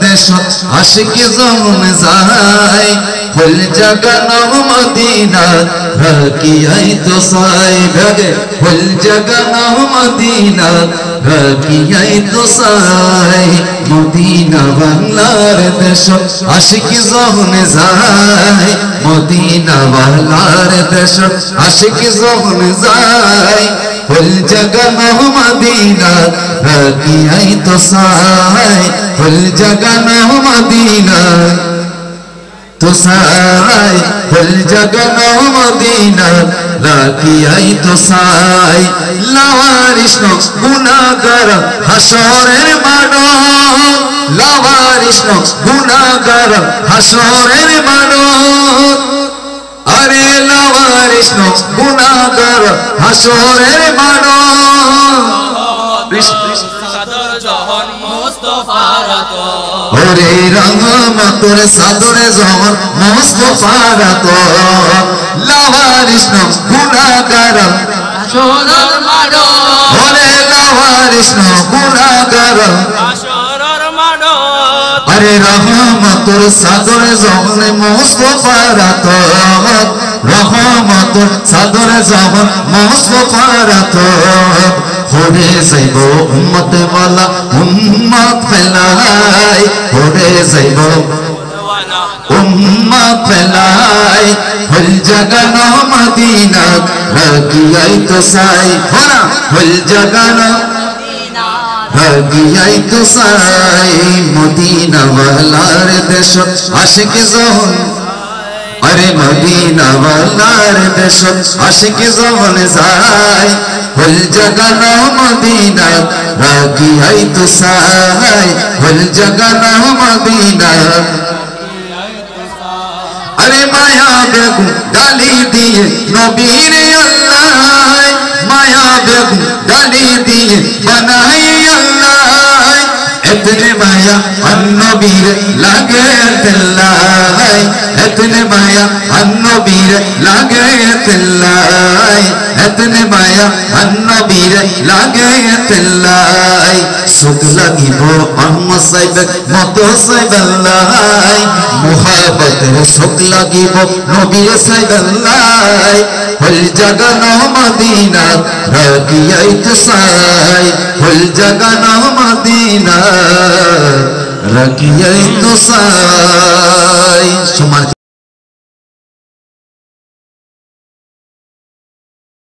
দেশ আশিকি জমন যায় ফুল জাগানো মদিনা রাখিয়াই তো সাই ভাগে ফুল জাগানো মদিনা রাখিয়াই তো সাই মদিনা বাংলার দেশ আশিকি জমন যায় মদিনা বাংলার দেশ আশিকি জমন যায় ফুল জাগানো মদিনা রাখিয়াই তো সাই ফুল জাগানো মদিনা তো সাই ফুল জাগানো মদিনা রাখিয়াই তো সাই লাওয়ারিস গুনাহগার হাসরের মানো লাওয়ারিস গুনাহগার হাসরের মানো আরে লাওয়ারিস গুনাহগার হাসরের মানো ওরে রহমতের সাদরে জহর মুস্তাফার তো লাওয়ারিস গুনাহগার হাসরের মানো ওরে লাওয়ারিস গুনাহগার হাসরের মানো আরে রহমতের সাদরে জহর মুস্তাফার তো রহমতের সাদরে জহর মুস্তাফার তো হরে যাইব উম্মতে ওয়ালা উম্মত ফেলাই হরে যাইব উম্মত ফেলাই ফুল জাগানো মদিনা রাখিয়াই তো সাই হনা ফুল জাগানো রাখিয়াই তো সাই মদিনা ওয়ালার দেশ আশিকি জহন अरे मदीना वालार देश आशिकी जमन जाय फुल जगानो मदीना राखियाई तो साय फुल जगानो मदीना अरे माया बेगु डाली दिए नबीर अल्लाह माया बेगु डाली दिए बनाई अल्लाह इतने माया अन्नबीर लगे तिल्लाई इतने माया अन्नबीर लगे तिल्लाई इतने माया अन्नबीर लगे तिल्लाई सुख लगी वो अम्म साइब मतो साइब लाई मुहब्बत सुख लगी वो नबी साइब लाई फुल जगानो मदीना राखियाई तो साई फुल जगानो मदीना রাখিয়াই তো সাই।